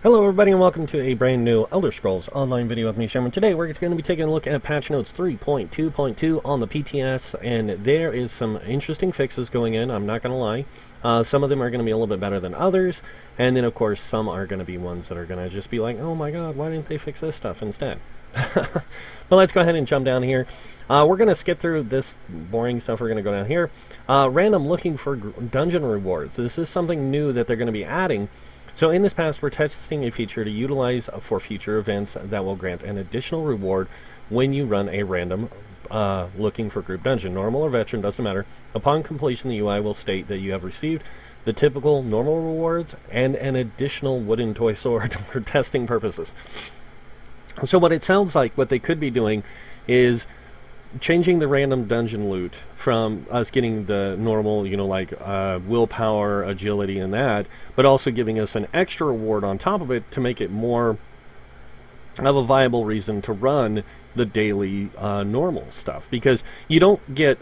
Hello everybody and welcome to a brand new Elder Scrolls Online video with me, Sherman. Today we're going to be taking a look at patch notes 3.2.2 on the PTS, and there is some interesting fixes going in, I'm not going to lie. Some of them are going to be a little bit better than others, and then of course some are going to be ones that are going to just be like, oh my god, why didn't they fix this stuff instead? But let's go ahead and jump down here. We're going to skip through this boring stuff. We're going to go down here. Random looking for dungeon rewards. This is something new that they're going to be adding. So in this patch, we're testing a feature to utilize for future events that will grant an additional reward when you run a random looking for group dungeon. Normal or veteran, doesn't matter. Upon completion, the UI will state that you have received the typical normal rewards and an additional wooden toy sword for testing purposes. So what it sounds like, what they could be doing is changing the random dungeon loot from us getting the normal, like willpower, agility, and that, but also giving us an extra reward on top of it to make it more of a viable reason to run the daily normal stuff, because you don't get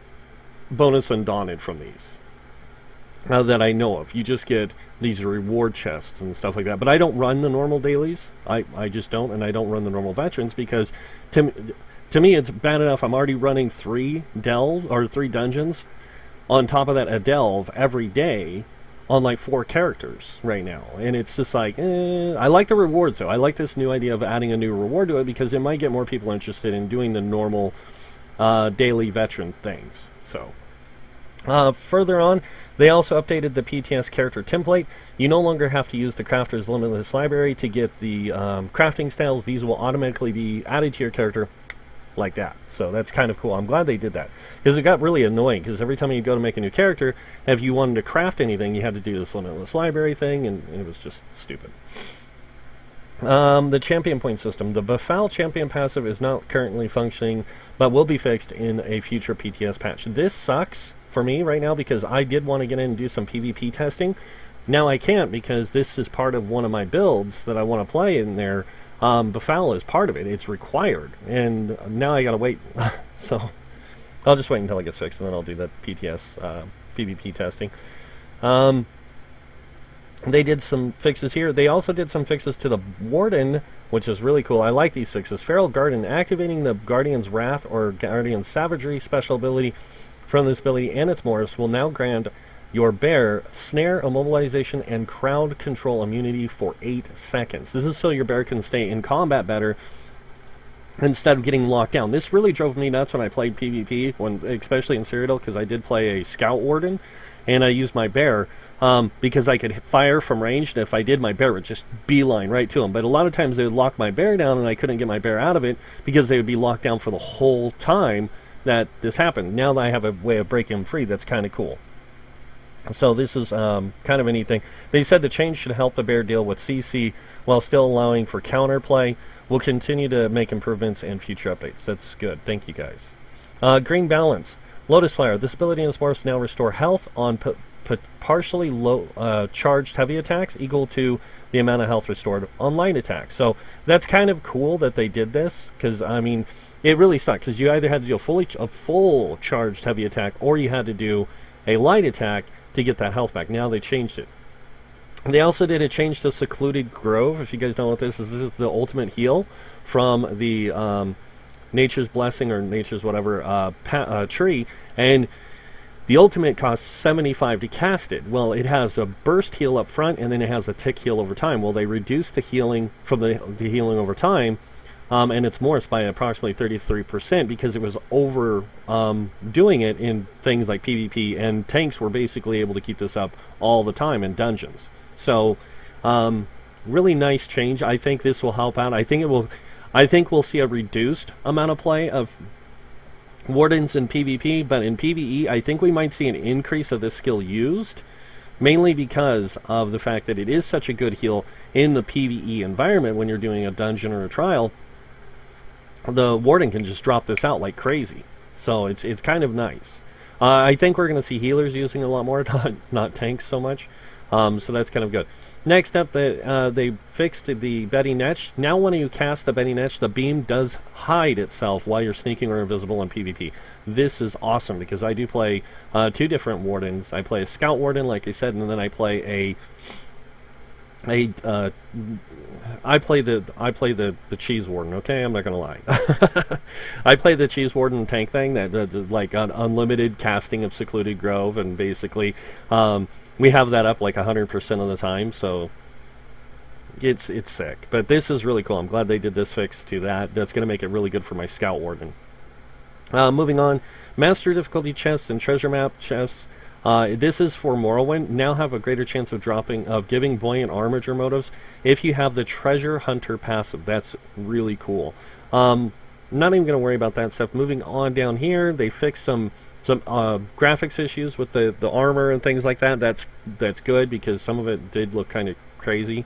bonus undaunted from these that I know of. You just get these reward chests and stuff like that, but I don't run the normal dailies. I just don't, and I don't run the normal veterans because to me, it's bad enough I'm already running 3 dungeons. On top of that, a delve every day on like 4 characters right now. And it's just like, I like the rewards though. I like this new idea of adding a new reward to it because it might get more people interested in doing the normal daily veteran things. So, further on, they also updated the PTS character template. You no longer have to use the Crafter's Limitless Library to get the crafting styles. These will automatically be added to your character like that. So that's kind of cool. I'm glad they did that, because it got really annoying, because every time you go to make a new character, if you wanted to craft anything, you had to do this limitless library thing, and it was just stupid. The champion point system. The Befoul champion passive is not currently functioning, but will be fixed in a future PTS patch. This sucks for me right now, because I did want to get in and do some PvP testing. Now I can't, because this is part of one of my builds that I want to play in there. Befoul is part of it. It's required. And now I gotta wait. So I'll just wait until it gets fixed, and then I'll do the PTS PvP testing. They did some fixes here. They also did some fixes to the Warden, which is really cool. I like these fixes. Feral Garden. Activating the Guardian's Wrath or Guardian's Savagery special ability from this ability and its morphs will now grant your bear snare, immobilization, and crowd control immunity for 8 seconds. This is so your bear can stay in combat better instead of getting locked down. This really drove me nuts when I played PvP, especially in Cyrodiil, because I did play a Scout Warden, and I used my bear because I could fire from range, and if I did, my bear would just beeline right to him. But a lot of times they would lock my bear down, and I couldn't get my bear out of it because they would be locked down for the whole time that this happened. Now that I have a way of breaking them free, that's kind of cool. So this is kind of a neat thing. They said the change should help the bear deal with CC while still allowing for counterplay. We'll continue to make improvements in future updates. That's good. Thank you guys. Green Balance. Lotus Flower. This ability and morphs now restore health on partially charged heavy attacks equal to the amount of health restored on light attacks. So that's kind of cool that they did this, because I mean, it really sucked, because you either had to do a full charged heavy attack, or you had to do a light attack to get that health back. Now they changed it. They also did a change to Secluded Grove. If you guys know what this is the ultimate heal from the Nature's Blessing or Nature's whatever tree, and the ultimate costs 75 to cast it. Well, it has a burst heal up front, and then it has a tick heal over time. Well, they reduced the healing from the healing over time, and it's morphs by approximately 33% because it was over doing it in things like PvP, and tanks were basically able to keep this up all the time in dungeons. So really nice change. I think this will help out. I think we'll see a reduced amount of play of Wardens in PvP, but in PvE I think we might see an increase of this skill used, mainly because of the fact that it is such a good heal in the PvE environment. When you're doing a dungeon or a trial, the Warden can just drop this out like crazy. So it's kind of nice. I think we're going to see healers using it a lot more, not tanks so much. So that's kind of good. Next up, they fixed the Betty Netch. Now when you cast the Betty Netch, the beam does hide itself while you're sneaking or invisible in PvP. This is awesome, because I do play 2 different Wardens. I play a Scout Warden, like I said, and then I play a I play the cheese warden. Okay, I'm not gonna lie. I play the cheese warden tank thing that like an unlimited casting of Secluded Grove, and basically we have that up like 100% of the time. So it's sick. But this is really cool. I'm glad they did this fix to that. That's gonna make it really good for my Scout Warden. Moving on, Master Difficulty chests and Treasure Map chests. This is for Morrowind. Now have a greater chance of giving buoyant armature motives if you have the Treasure Hunter passive. That's really cool. Not even going to worry about that stuff. Moving on down here, they fixed some graphics issues with the armor and things like that. That's good because some of it did look kind of crazy.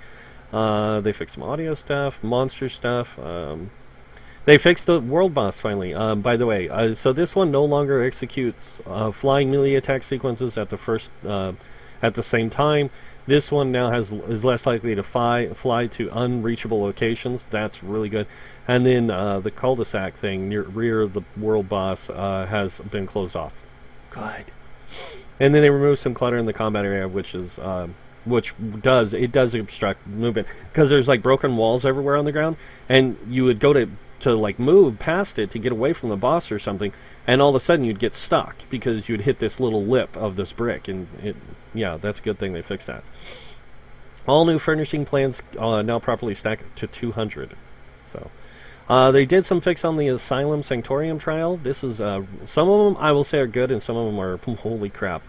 They fixed some audio stuff, monster stuff. They fixed the world boss finally. By the way, so this one no longer executes flying melee attack sequences at the same time. This one now is less likely to fly to unreachable locations. That's really good. And then the cul-de-sac thing near rear of the world boss has been closed off. Good. And then they removed some clutter in the combat area, which does obstruct movement because there's like broken walls everywhere on the ground, and you would go to like move past it to get away from the boss or something, and all of a sudden you'd get stuck because you'd hit this little lip of this brick, and yeah, that's a good thing they fixed that. All new furnishing plans now properly stack to 200. So they did some fix on the Asylum Sanctorium trial. This is some of them I will say are good, and some of them are holy crap.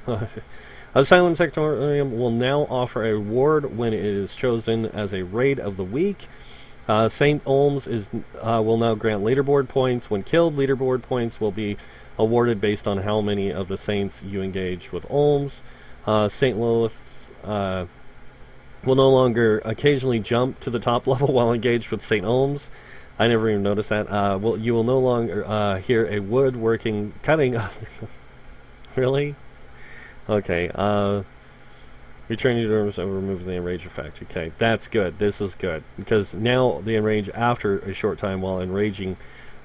Asylum Sanctorium will now offer a reward when it is chosen as a raid of the week. St. Olms will now grant leaderboard points. When killed, leaderboard points will be awarded based on how many of the saints you engage with Olms. St. Lilith's will no longer occasionally jump to the top level while engaged with St. Olms. I never even noticed that. You will no longer hear a woodworking cutting. Really? Okay. Returning to dorms and removing the enrage effect. Okay, that's good. This is good because now the enrage after a short time while enraging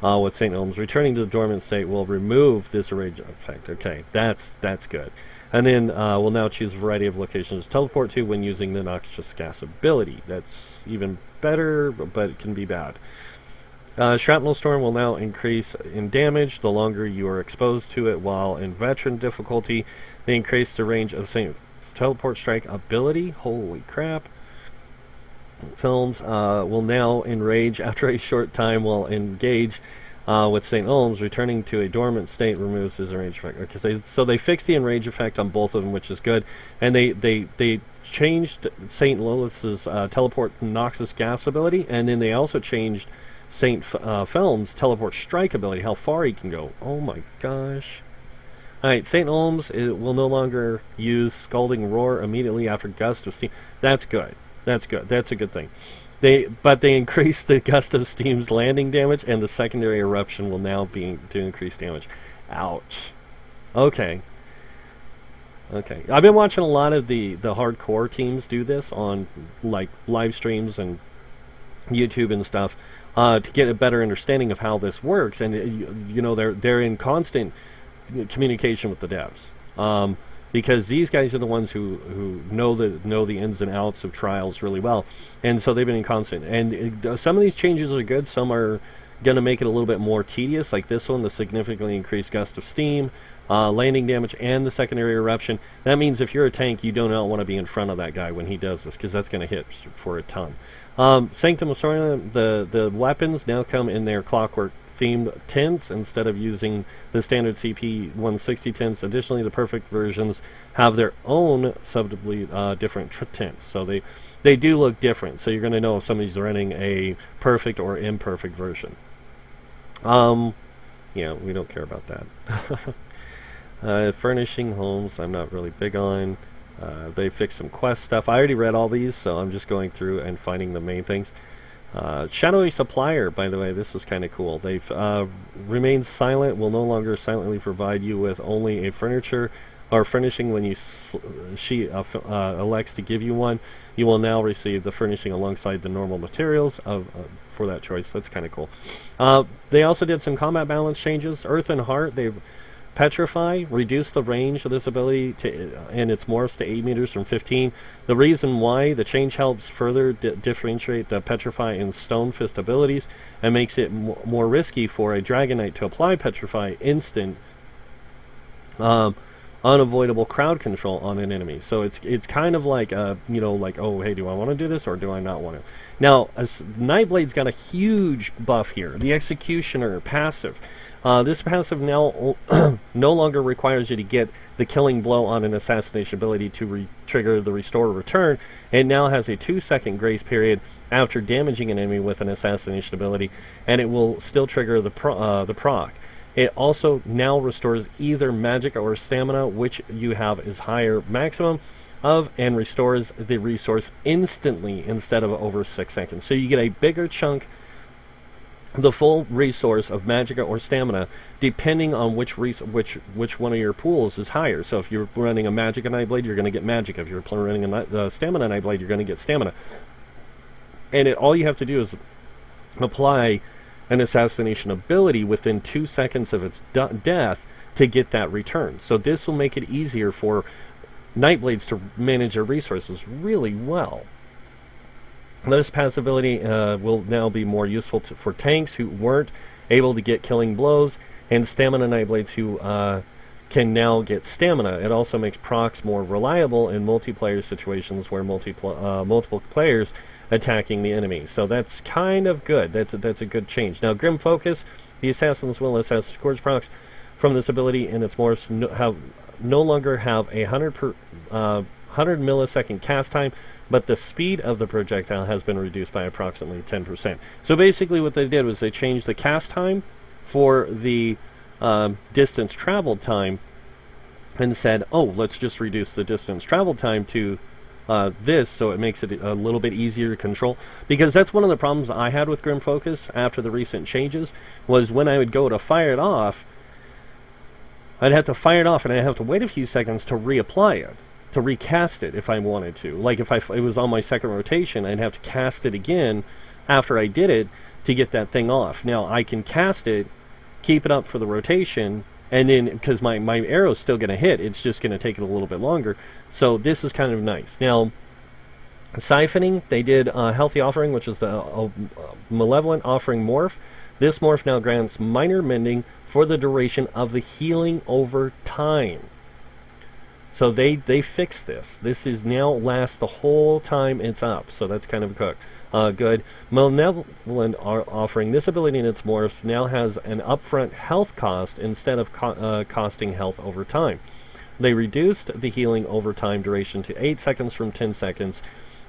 with St. Olms, returning to the dormant state will remove this enrage effect. Okay, that's good. And then we'll now choose a variety of locations to teleport to when using the noxious gas ability. That's even better, but it can be bad. Shrapnel Storm will now increase in damage the longer you are exposed to it, while in veteran difficulty they increase the range of St. Teleport Strike ability. Holy crap. Films will now enrage after a short time while engaged with St. Olms. Returning to a dormant state removes his enrage effect. Okay, so they fixed the enrage effect on both of them, which is good. And they changed St. Lilith's Teleport Noxious Gas ability, and then they also changed St. Film's Teleport Strike ability, how far he can go. Oh my gosh. Alright, St. Olms will no longer use Scalding Roar immediately after Gust of Steam. That's good. That's good. That's a good thing. But they increased the Gust of Steam's landing damage, and the secondary eruption will now be to increase damage. Ouch. Okay. Okay. I've been watching a lot of the hardcore teams do this on like live streams and YouTube and stuff to get a better understanding of how this works, and you know they're in constant communication with the devs, because these guys are the ones who know the ins and outs of trials really well, and so they've been in constant. And some of these changes are good. Some are going to make it a little bit more tedious, like this one, the significantly increased Gust of Steam, landing damage, and the secondary eruption. That means if you're a tank, you do not want to be in front of that guy when he does this, because that's going to hit for a ton. Sanctum Asorium, the weapons now come in their Clockwork themed tints instead of using the standard CP 160 tints. Additionally, the perfect versions have their own subtly different tints, so they do look different. So you're going to know if somebody's running a perfect or imperfect version. Yeah, we don't care about that. Furnishing homes, I'm not really big on. They fixed some quest stuff. I already read all these, so I'm just going through and finding the main things. Shadowy Supplier, by the way, this is kind of cool. They've remained silent, will no longer silently provide you with only a furniture or furnishing when she elects to give you one. You will now receive the furnishing alongside the normal materials for that choice. That's kind of cool. They also did some combat balance changes. Earth and Heart, they've Petrify, reduce the range of this ability to, and its morphs to 8 meters from 15. The reason why, the change helps further differentiate the Petrify and Stone Fist abilities and makes it more risky for a Dragon Knight to apply Petrify instant unavoidable crowd control on an enemy. So it's kind of like, you know, like, oh, hey, do I want to do this or do I not want to? Now, Nightblade's got a huge buff here. The Executioner passive. This passive now no longer requires you to get the killing blow on an assassination ability to trigger the restore return. It now has a 2-second grace period after damaging an enemy with an assassination ability, and it will still trigger the proc. It also now restores either magic or stamina, which you have is higher maximum of, and restores the resource instantly instead of over 6 seconds. So you get a bigger chunk, the full resource of magicka or stamina, depending on which one of your pools is higher. So if you're running a magicka Nightblade, you're going to get magicka. If you're running a stamina Nightblade, you're going to get stamina. And all you have to do is apply an assassination ability within 2 seconds of its death to get that return. So this will make it easier for Nightblades to manage their resources really well. This passive ability will now be more useful for tanks who weren't able to get killing blows, and stamina Nightblades who can now get stamina. It also makes procs more reliable in multiplayer situations where multiple players attacking the enemy. So that's kind of good. That's a good change. Now, Grim Focus, the Assassin's Will and Assassin's Scourge procs from this ability and its morphs no longer have a 100 millisecond cast time, but the speed of the projectile has been reduced by approximately 10%. So basically what they did was they changed the cast time for the distance traveled time and said, oh, let's just reduce the distance traveled time to this, so it makes it a little bit easier to control. Because that's one of the problems I had with Grim Focus after the recent changes, was when I would go to fire it off, I'd have to fire it off and I'd have to wait a few seconds to reapply it, to recast it if I wanted to. Like if it was on my second rotation, I'd have to cast it again after I did it to get that thing off. Now I can cast it, keep it up for the rotation, and then because my arrow's still going to hit, it's just going to take it a little bit longer. So this is kind of nice. Now, siphoning, they did Healthy Offering, which is the Malevolent Offering morph. This morph now grants minor mending for the duration of the healing over time. So they fixed this. This is now lasts the whole time it's up. So that's kind of good. Malevolent Offering, this ability in its morph now has an upfront health cost instead of costing health over time. They reduced the healing over time duration to 8 seconds from 10 seconds,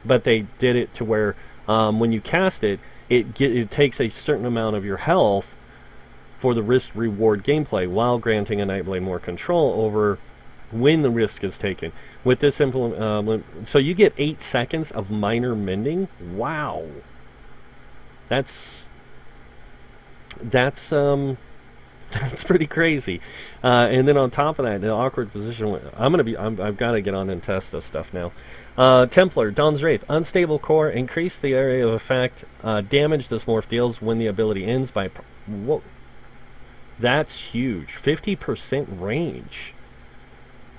but they did it to where when you cast it, it takes a certain amount of your health for the risk-reward gameplay, while granting a Nightblade more control over when the risk is taken. With this so you get 8 seconds of minor mending. Wow, that's pretty crazy. And then on top of that, the awkward position. I've got to get on and test this stuff now. Templar, Dawn's Wraith, unstable core, increase the area of effect damage this morph deals when the ability ends by. Whoa, that's huge. 50% range.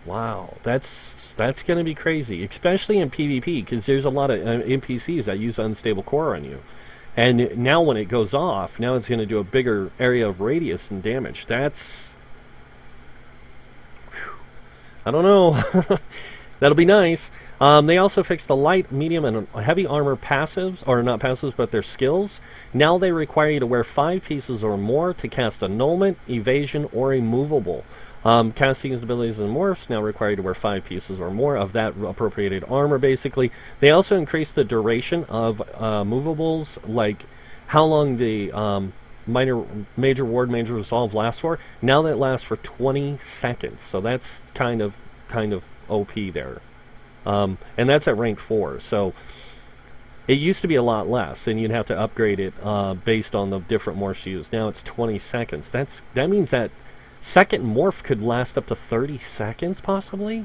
Wow, that's going to be crazy, especially in PvP, because there's a lot of NPCs that use unstable core on you. And now when it goes off, now it's going to do a bigger area of radius and damage. That's... Whew, I don't know. That'll be nice. They also fixed the light, medium, and heavy armor passives, or not passives, but their skills. Now they require you to wear 5 pieces or more to cast annulment, evasion, or immovable. Casting his abilities and morphs now require you to wear 5 pieces or more of that appropriated armor, basically. They also increased the duration of movables, like how long the major ward, major resolve lasts for. Now that lasts for 20 seconds, so that's kind of OP there. And that's at rank 4, so it used to be a lot less, and you'd have to upgrade it based on the different morphs used. Now it's 20 seconds. That means that second morph could last up to 30 seconds, possibly?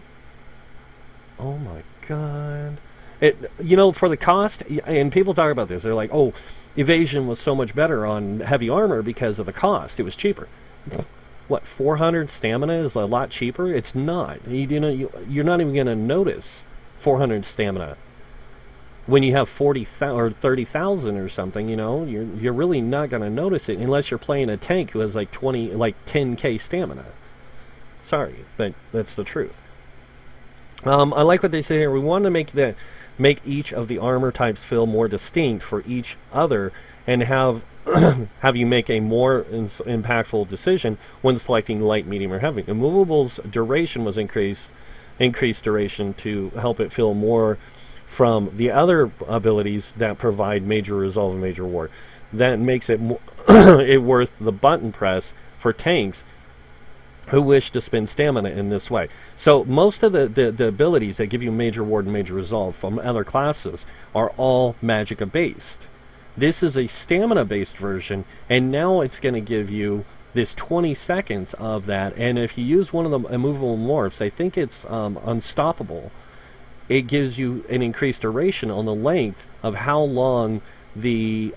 Oh my god. You know, for the cost, and people talk about this, they're like, oh, evasion was so much better on heavy armor because of the cost. It was cheaper. what, 400 stamina is a lot cheaper. It's not. You're not even going to notice 400 stamina when you have 40,000 or 30,000 or something. You're really not going to notice it unless you're playing a tank who has like 10k stamina. Sorry, but that's the truth. I like what they say here. We want to make each of the armor types feel more distinct for each other, and have have you make a more impactful decision when selecting light, medium, or heavy. Immovable's duration was increased duration to help it feel more from the other abilities that provide major resolve and major ward. That makes it it worth the button press for tanks who wish to spend stamina in this way. So most of the abilities that give you major ward and major resolve from other classes are all Magicka based. This is a stamina based version, and now it's going to give you this 20 seconds of that. And if you use one of the immovable morphs, I think it's Unstoppable, it gives you an increased duration on the length of how long the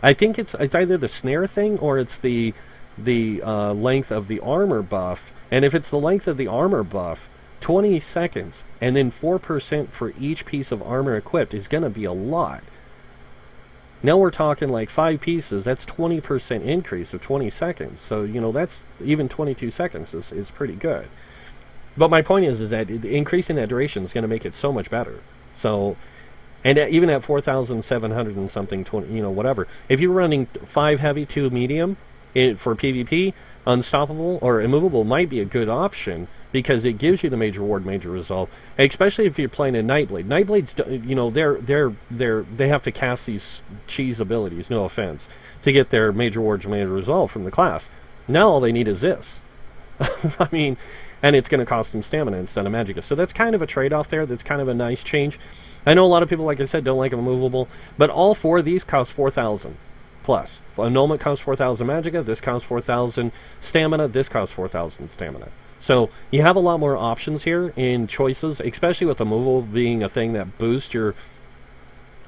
I think it's either the snare thing or it's the length of the armor buff. And if it's the length of the armor buff, 20 seconds and then 4% for each piece of armor equipped is going to be a lot. Now we're talking like 5 pieces. That's 20% increase of 20 seconds. So, that's even 22 seconds is pretty good. But my point is that increasing that duration is going to make it so much better. So, and even at 4,700 and something, whatever. If you're running 5 heavy, 2 medium for PvP, Unstoppable or Immovable might be a good option, because it gives you the major ward, major resolve, especially if you're playing a Nightblade. Nightblades, they have to cast these cheese abilities, no offense, to get their major ward, major resolve from the class. Now all they need is this. I mean, and it's going to cost them stamina instead of Magicka. So that's kind of a trade-off there. That's kind of a nice change. I know a lot of people, like I said, don't like them immovable, but all 4 of these cost 4,000 plus. Annulment costs 4,000 Magicka. This costs 4,000 stamina. This costs 4,000 stamina. So you have a lot more options here in choices, especially with immovable being a thing that boosts your,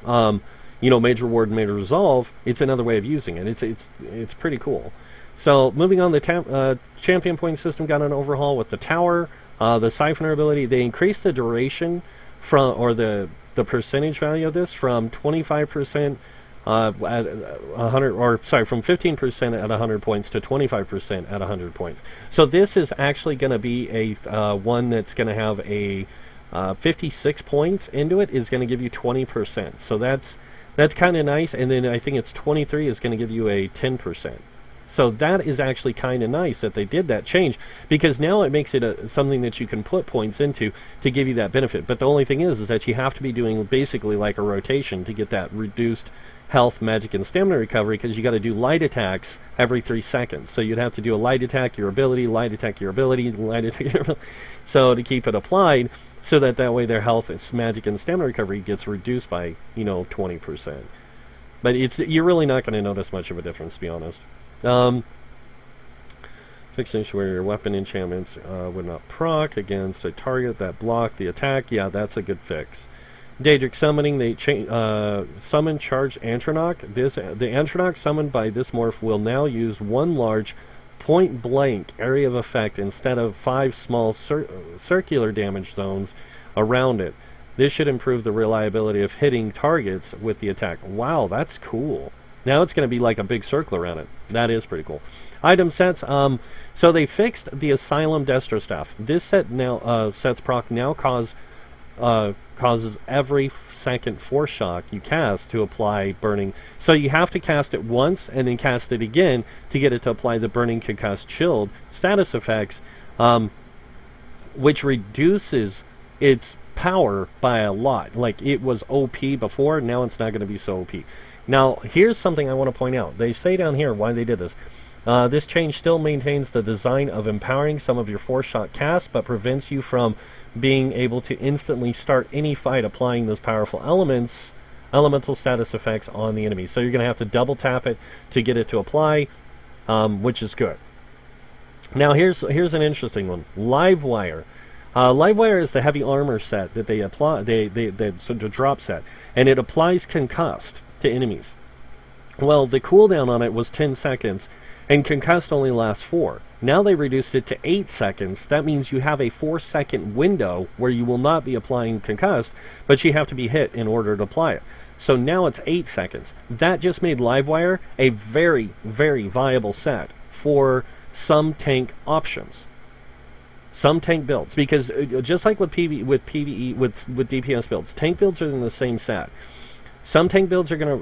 major ward and major resolve. It's another way of using it. It's pretty cool. So moving on, the champion point system got an overhaul with the tower, the siphoner ability. They increased the duration from the percentage value of this from 25%. At 100, or sorry, from 15% at 100 points to 25% at 100 points. So this is actually going to be a one that's going to have a 56 points into it is going to give you 20%. So that's kind of nice. And then I think it's 23 is going to give you a 10%. So that is actually kind of nice that they did that change, because now it makes it something that you can put points into to give you that benefit. But the only thing is that you have to be doing basically like a rotation to get that reduced health, magic, and stamina recovery, because you got to do light attacks every 3 seconds. So you'd have to do a light attack, your ability, light attack, your ability, light attack, your ability. So to keep it applied, so that way their health, magic, and stamina recovery gets reduced by 20%. But you're really not going to notice much of a difference, to be honest. Fixation where your weapon enchantments would not proc against a target that blocked the attack. Yeah, that's a good fix. Daedric summoning, they summon charged Antronach. The Antronach summoned by this morph will now use 1 large point-blank area of effect instead of 5 small circular damage zones around it. This should improve the reliability of hitting targets with the attack. Wow, that's cool. Now it's going to be like a big circle around it. That is pretty cool. Item sets. So they fixed the Asylum Destro Staff. This set now sets proc now causes every second force shock you cast to apply burning. So you have to cast it once and then cast it again to get it to apply the burning, concussed, chilled status effects, which reduces its power by a lot. Like, it was OP before, now it's not going to be so OP. Now, here's something I want to point out. They say down here why they did this. This change still maintains the design of empowering some of your force shock casts, but prevents you from being able to instantly start any fight applying those powerful elemental status effects on the enemy. So you're going to have to double tap it to get it to apply, which is good. Now here's an interesting one. Livewire. Livewire is the heavy armor set that they apply. So the drop set, and it applies concussed to enemies. Well, the cooldown on it was 10 seconds, And concussed only lasts 4. Now they reduced it to 8 seconds. That means you have a 4-second window where you will not be applying concussed, but you have to be hit in order to apply it. So now it's 8 seconds. That just made Livewire a very, very viable set for some tank options. Some tank builds, because just like with PvE with DPS builds, tank builds are in the same set. Some tank builds are gonna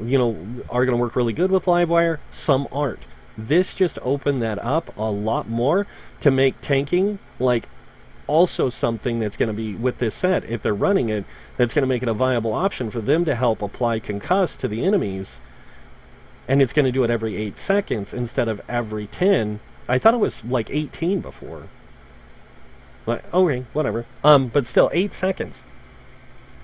work really good with Livewire, some aren't. This just opened that up a lot more to make tanking like also something that's going to be with this set, if they're running it, that's going to make it a viable option for them to help apply concuss to the enemies. And it's going to do it every 8 seconds instead of every 10. I thought it was like 18 before. Like, okay, whatever. But still, 8 seconds.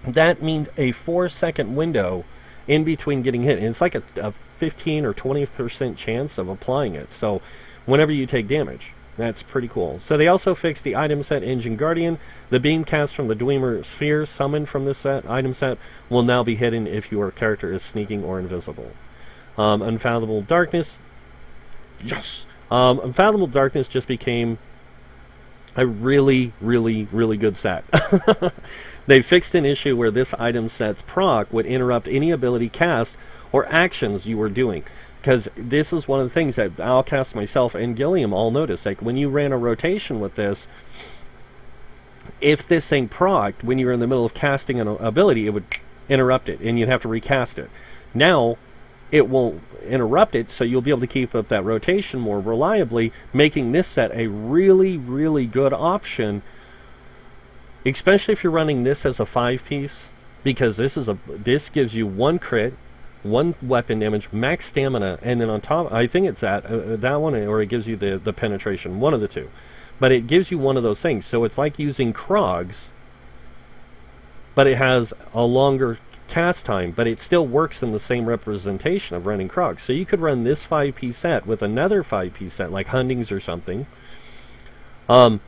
That means a 4-second window in between getting hit. And it's like a 15 or 20% chance of applying it. So whenever you take damage, that's pretty cool. So they also fixed the item set Engine Guardian. The beam cast from the Dwemer Sphere summoned from this item set will now be hidden if your character is sneaking or invisible. Unfathomable Darkness. Yes! Unfathomable Darkness just became a really, really, really good set. They fixed an issue where this item set's proc would interrupt any ability cast or actions you were doing. Because this is one of the things that Outcast, myself, and Gilliam all noticed. Like, when you ran a rotation with this, if this thing procced, when you were in the middle of casting an ability, it would interrupt it, and you'd have to recast it. Now, it won't interrupt it, so you'll be able to keep up that rotation more reliably, making this set a really, really good option, especially if you're running this as a 5-piece, because this gives you 1 crit, 1 weapon damage, max stamina, and then on top, I think it's that one, or it gives you the penetration, one of the two. But it gives you one of those things, so it's like using Krogs, but it has a longer cast time, but it still works in the same representation of running Krogs. So you could run this 5-piece set with another 5-piece set, like Hundings or something, and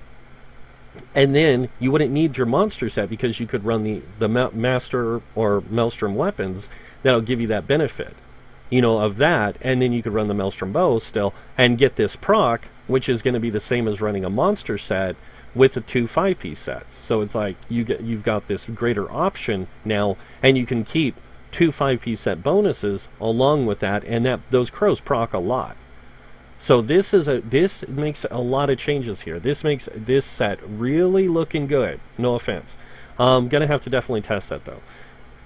then you wouldn't need your monster set, because you could run the Master or Maelstrom weapons. That'll give you that benefit, of that, and then you could run the Maelstrom bow still and get this proc, which is going to be the same as running a monster set with the 2 5-piece sets. So it's like you've got this greater option now, and you can keep 2 5-piece set bonuses along with that, and those crows proc a lot. So this makes a lot of changes here. This makes this set really looking good. No offense. Gonna have to definitely test that though.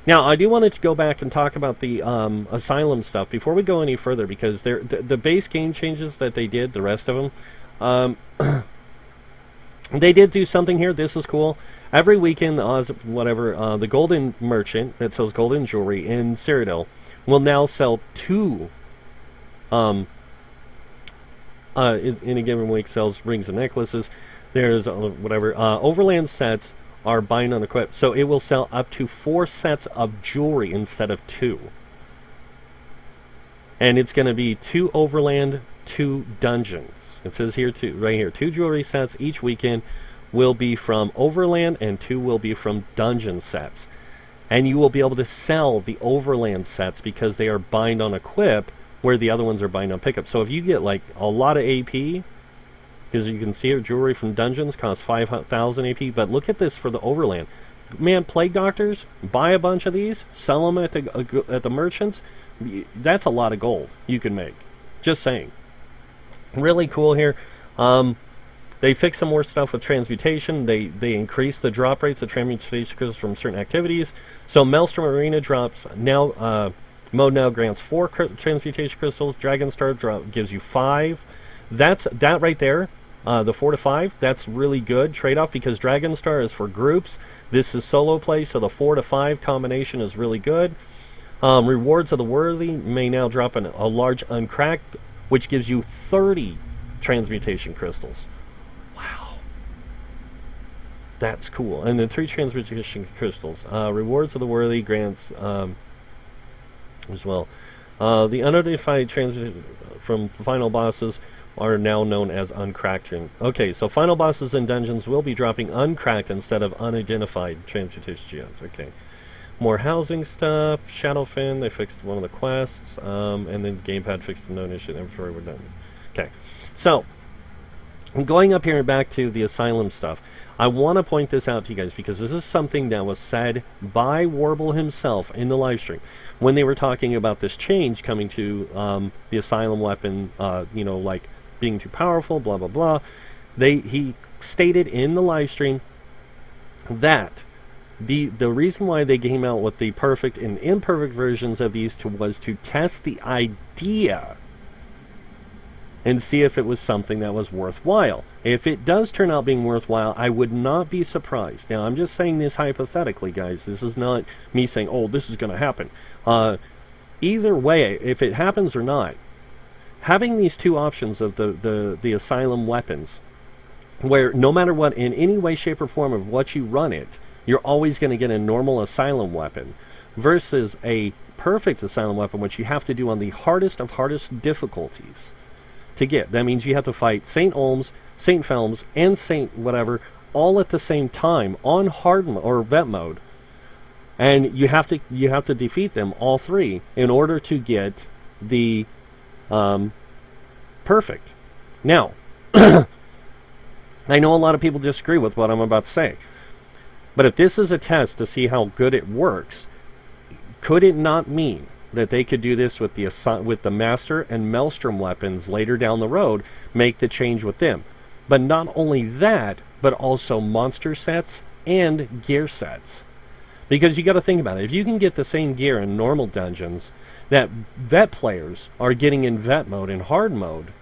Now, I do want to go back and talk about the Asylum stuff before we go any further, because the base game changes that they did, the rest of them, they did do something here. This is cool. Every weekend, the Golden Merchant that sells golden jewelry in Cyrodiil will now sell 2, in a given week, sells rings and necklaces. There's, Overland sets are bind on equip, so it will sell up to 4 sets of jewelry instead of 2. And it's going to be 2 Overland, 2 Dungeons. It says here right here, 2 jewelry sets each weekend will be from Overland, and 2 will be from Dungeon sets. And you will be able to sell the Overland sets because they are bind on equip, where the other ones are bind on pickup. So if you get like a lot of AP, because you can see here, jewelry from Dungeons costs 5,000 AP, but look at this for the Overland. Man, Plague Doctors, buy a bunch of these, sell them at the merchants. That's a lot of gold you can make. Just saying. Really cool here. They fixed some more stuff with transmutation. They increased the drop rates of transmutation crystals from certain activities. So Maelstrom Arena drops now. Mode now grants 4 transmutation crystals. Dragon Star gives you 5. That right there. The 4 to 5, that's really good trade-off, because Dragon Star is for groups. This is solo play, so the 4 to 5 combination is really good. Rewards of the Worthy may now drop a large uncracked, which gives you 30 transmutation crystals. Wow. That's cool. And then 3 transmutation crystals. Rewards of the Worthy grants as well. The unidentified transmutation from final bosses are now known as uncracked. Okay, so final bosses in dungeons will be dropping uncracked instead of unidentified transmutation gems. Okay. More housing stuff. Shadowfin, they fixed one of the quests, and then Gamepad fixed the known issue inventory. We're done. Okay, so going up here and back to the Asylum stuff, I want to point this out to you guys because this is something that was said by Warble himself in the live stream when they were talking about this change coming to the Asylum weapon, you know, like being too powerful, blah blah blah. He stated in the live stream that the reason why they came out with the perfect and imperfect versions of these two was to test the idea and see if it was something that was worthwhile. If it does turn out being worthwhile, I would not be surprised. Now, I'm just saying this hypothetically, guys. This is not me saying, oh, this is going to happen. Either way, if it happens or not, having these two options of the Asylum weapons, where no matter what, in any way, shape, or form of what you run it, you're always going to get a normal Asylum weapon versus a perfect Asylum weapon, which you have to do on the hardest of hardest difficulties to get. That means you have to fight St. Olms, St. Felms, and St. whatever all at the same time on hard or vet mode, and you have to defeat them all three in order to get the perfect. Now, I know a lot of people disagree with what I'm about to say, but if this is a test to see how good it works, could it not mean that they could do this with the Master and Maelstrom weapons later down the road, make the change with them? But not only that, but also monster sets and gear sets. Because you got to think about it. If you can get the same gear in normal dungeons that vet players are getting in vet mode and hard mode,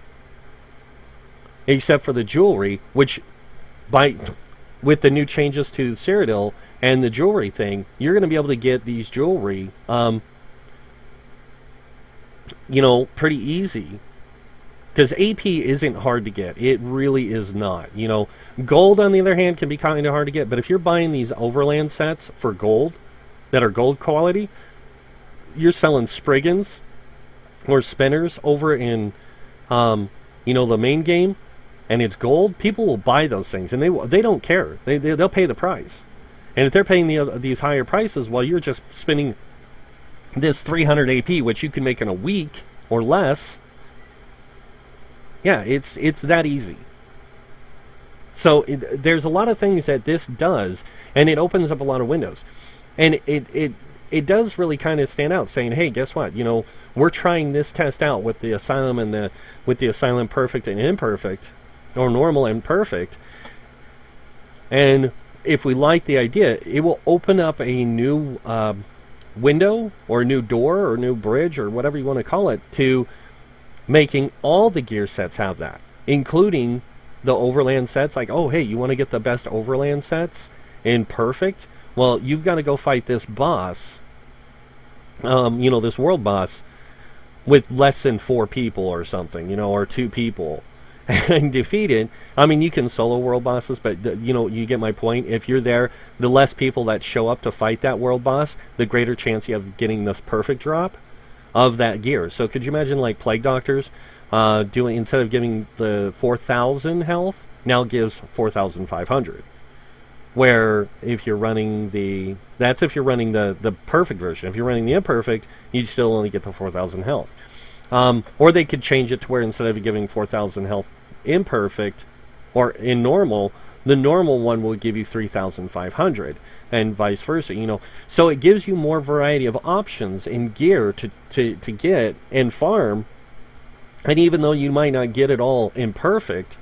except for the jewelry, which with the new changes to Cyrodiil and the jewelry thing, you're going to be able to get these jewelry you know, pretty easy, because AP isn't hard to get. It really is not. You know, gold on the other hand can be kind of hard to get, but if you're buying these overland sets for gold that are gold quality, you're selling Spriggans or Spinners over in you know, the main game, and it's gold. People will buy those things, and they don't care. They'll pay the price. And if they're paying these higher prices while you're just spending this 300 AP, which you can make in a week or less, yeah, it's that easy. So there's a lot of things that this does, and it opens up a lot of windows. And it does really kind of stand out, saying, hey, guess what? You know, we're trying this test out with the Asylum and with the Asylum Perfect and Imperfect, or Normal and Perfect. And if we like the idea, it will open up a new window or a new door or a new bridge or whatever you want to call it to making all the gear sets have that, including the overland sets. Like, oh, hey, you want to get the best overland sets in Perfect? Well, you've got to go fight this boss, you know, this world boss with less than 4 people or something, you know, or 2 people, and defeat it. I mean, you can solo world bosses, but you know, you get my point. If you're there, the less people that show up to fight that world boss, the greater chance you have of getting this perfect drop of that gear. So could you imagine, like, Plague Doctors doing, instead of giving the 4,000 health, now gives 4,500. Where if you're running that's if you're running the perfect version. If you're running the imperfect, you still only get the 4,000 health. Or they could change it to where instead of giving 4,000 health imperfect or in normal, the normal one will give you 3,500, and vice versa. You know, so it gives you more variety of options in gear to get and farm. And even though you might not get it all imperfect,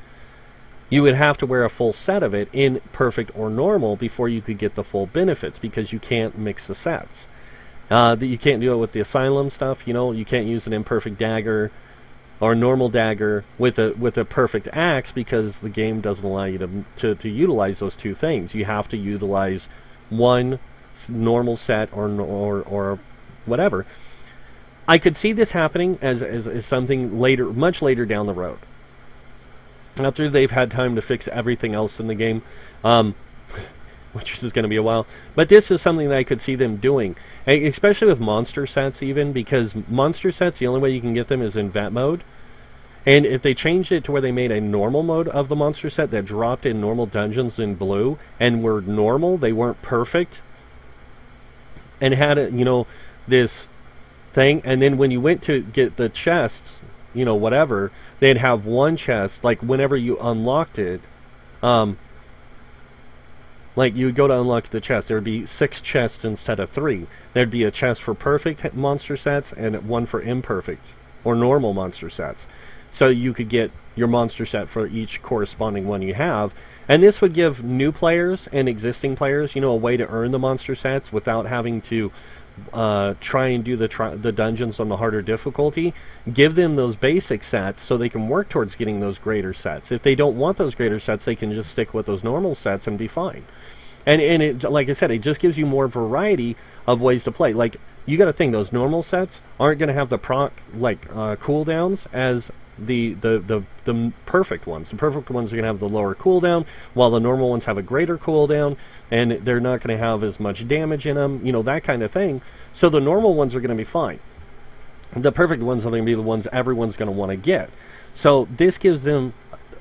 you would have to wear a full set of it in perfect or normal before you could get the full benefits, because you can't mix the sets. You can't do it with the Asylum stuff. You know, you can't use an imperfect dagger or normal dagger with a perfect axe, because the game doesn't allow you to utilize those two things. You have to utilize one normal set or whatever. I could see this happening as something later, much later down the road, after they've had time to fix everything else in the game, which is going to be a while. But this is something that I could see them doing, especially with monster sets, even, because monster sets, the only way you can get them is in vet mode. And if they changed it to where they made a normal mode of the monster set that dropped in normal dungeons in blue and were normal, they weren't perfect, and had, you know, this thing, and then when you went to get the chests, you know, whatever, they'd have one chest, like whenever you unlocked it, like you would go to unlock the chest, there would be 6 chests instead of 3. There'd be a chest for perfect monster sets and one for imperfect or normal monster sets. So you could get your monster set for each corresponding one you have. And this would give new players and existing players, you know, a way to earn the monster sets without having to try and do the dungeons on the harder difficulty. Give them those basic sets so they can work towards getting those greater sets. If they don't want those greater sets, they can just stick with those normal sets and be fine. And it, like I said, it just gives you more variety of ways to play. Like, you got to think, those normal sets aren't going to have the proc, like, cooldowns as the perfect ones. The perfect ones are going to have the lower cooldown, while the normal ones have a greater cooldown, and they're not going to have as much damage in them, you know, that kind of thing. So the normal ones are going to be fine. The perfect ones are going to be the ones everyone's going to want to get. So this gives them,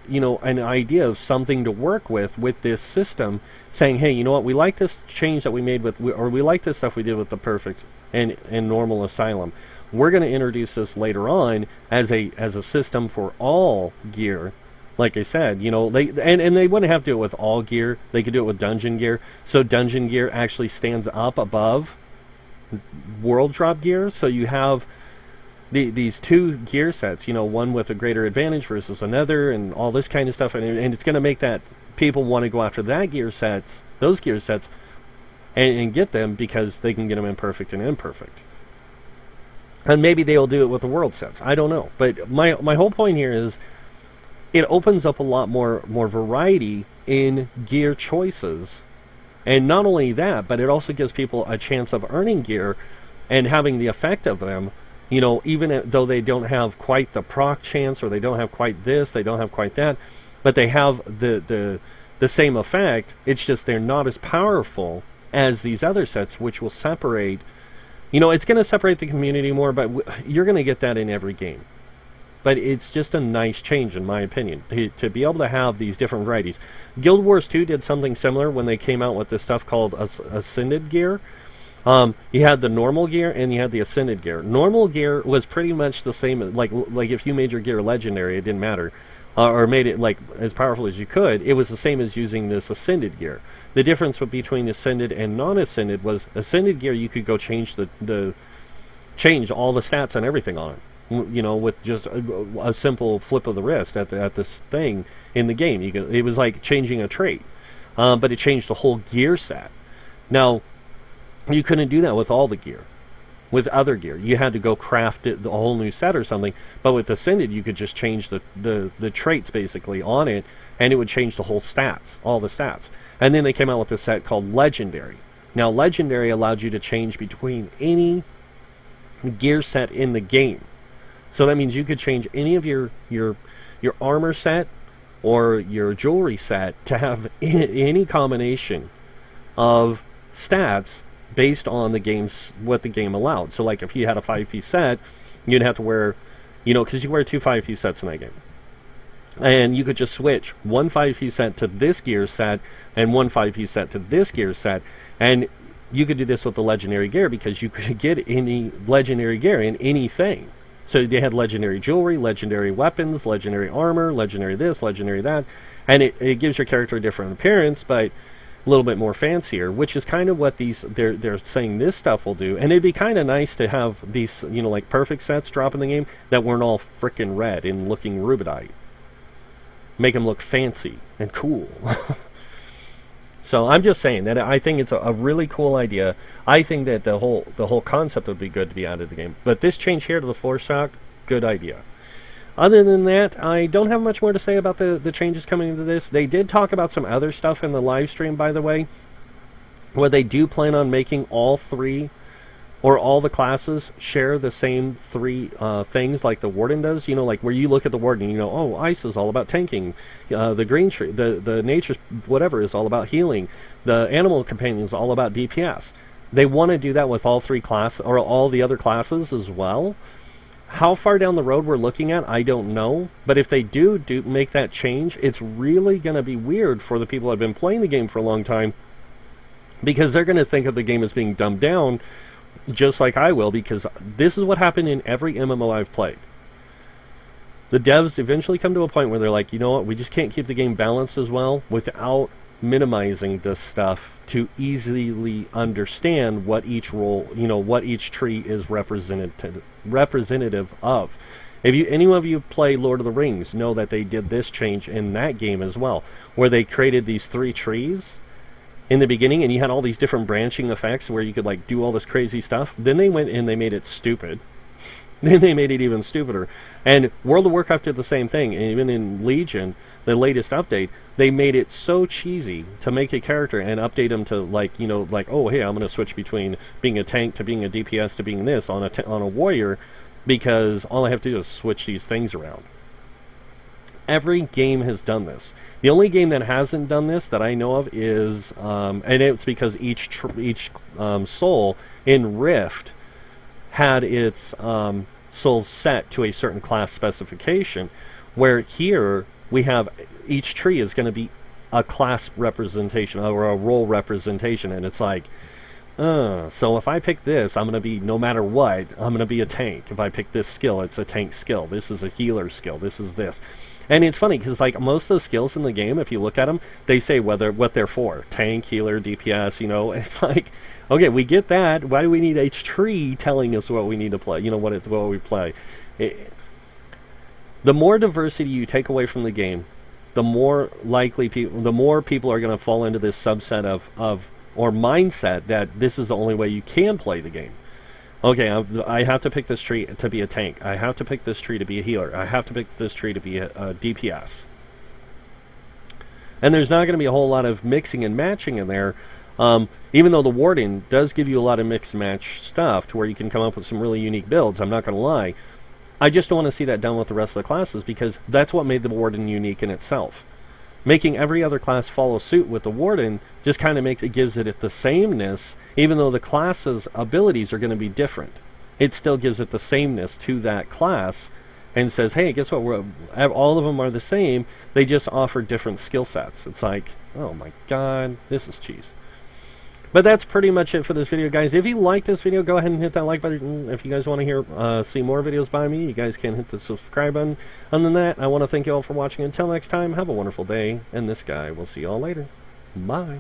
you know, an idea of something to work with this system, saying, hey, you know what, we like this change that we made with, or we like this stuff we did with the perfect and normal asylum. We're going to introduce this later on as a system for all gear. Like I said, you know, they wouldn't have to do it with all gear. They could do it with dungeon gear. So dungeon gear actually stands up above world drop gear. So you have these 2 gear sets, you know, one with a greater advantage versus another, and all this kind of stuff. And it's going to make that people want to go after those gear sets, and get them because they can get them in perfect and imperfect. And maybe they'll do it with the world sets. I don't know. But my whole point here is it opens up a lot more variety in gear choices. And not only that, but it also gives people a chance of earning gear and having the effect of them. You know, even though they don't have quite the proc chance, or they don't have quite this, they don't have quite that, but they have the same effect. It's just they're not as powerful as these other sets, which will separate. You know, it's going to separate the community more, but you're going to get that in every game. But it's just a nice change, in my opinion, to be able to have these different varieties. Guild Wars 2 did something similar when they came out with this stuff called Ascended Gear. You had the normal gear and you had the Ascended Gear. Normal gear was pretty much the same. Like if you made your gear legendary, it didn't matter. Or made it like as powerful as you could, it was the same as using this Ascended Gear. The difference between Ascended and non-Ascended was Ascended Gear you could go change change all the stats and everything on it. You know, with just a simple flip of the wrist at this thing in the game. It was like changing a trait, but it changed the whole gear set. Now, you couldn't do that with all the gear. With other gear, you had to go craft a whole new set or something. But with Ascended, you could just change the traits basically on it, and it would change the whole stats, all the stats. And then they came out with a set called Legendary. Now, Legendary allowed you to change between any gear set in the game. So that means you could change any of your armor set or your jewelry set to have any combination of stats based on what the game allowed. So like if you had a 5-piece set, you'd have to wear, you know, because you wear 2 5-piece sets in that game. And you could just switch one 5-piece set to this gear set and one 5-piece set to this gear set. And you could do this with the legendary gear because you could get any legendary gear in anything. So they had legendary jewelry, legendary weapons, legendary armor, legendary this, legendary that. And it gives your character a different appearance, but a little bit more fancier, which is kind of what they're saying this stuff will do. And it'd be kind of nice to have these, you know, like perfect sets drop in the game that weren't all frickin' red and looking rubidite. Make them look fancy and cool. So I'm just saying that I think it's a really cool idea. I think that the whole concept would be good to be added to the game. But this change here to the floor shock, good idea. Other than that, I don't have much more to say about the changes coming into this. They did talk about some other stuff in the live stream, by the way, where they do plan on making all 3 or all the classes share the same 3 things like the Warden does. You know, like where you look at the Warden, you know, oh, Ice is all about tanking. The Green Tree, the Nature, whatever, is all about healing. The Animal Companion is all about DPS. They want to do that with all 3 classes, or all the other classes as well. How far down the road we're looking at, I don't know. But if they do make that change, it's really going to be weird for the people that have been playing the game for a long time, because they're going to think of the game as being dumbed down, just like I will, because this is what happened in every MMO I've played. the devs eventually come to a point where they're like, you know what, we just can't keep the game balanced as well without minimizing this stuff to easily understand what each role, what each tree is representative of. If any of you play Lord of the Rings, know that they did this change in that game as well, where they created these 3 trees in the beginning, and you had all these different branching effects where you could like do all this crazy stuff. Then they went and they made it stupid. Then they made it even stupider. And World of Warcraft did the same thing. And even in Legion, the latest update, they made it so cheesy to make a character and update them to like, oh hey, I'm going to switch between being a tank to being a DPS to being this on a warrior, because all I have to do is switch these things around. Every game has done this. The only game that hasn't done this that I know of is, and it's because each soul in Rift had its souls set to a certain class specification, where here we have each tree is going to be a class representation or a role representation, and it's like, so if I pick this, I'm going to be, no matter what, I'm going to be a tank. If I pick this skill, it's a tank skill. This is a healer skill. This is this. And it's funny, because like most of the skills in the game, if you look at them, they say what they're for. Tank, healer, DPS, It's like, okay, we get that. Why do we need each tree telling us what we need to play? What we play. The more diversity you take away from the game, the more likely the more people are going to fall into this subset of or mindset that this is the only way you can play the game. Okay, I have to pick this tree to be a tank. I have to pick this tree to be a healer. I have to pick this tree to be a DPS. And there's not going to be a whole lot of mixing and matching in there, even though the Warden does give you a lot of mix and match stuff to where you can come up with some really unique builds, I'm not going to lie. I just don't want to see that done with the rest of the classes, because that's what made the Warden unique in itself. Making every other class follow suit with the Warden just kind of gives it the sameness, even though the class's abilities are going to be different. It still gives it the sameness to that class and says, hey, guess what? All of them are the same. They just offer different skill sets. It's like, oh my god, this is cheese. But that's pretty much it for this video, guys. If you like this video, go ahead and hit that like button. If you guys want to see more videos by me, you guys can hit the subscribe button. Other than that, I want to thank you all for watching. Until next time, have a wonderful day, and this guy will see you all later. Bye.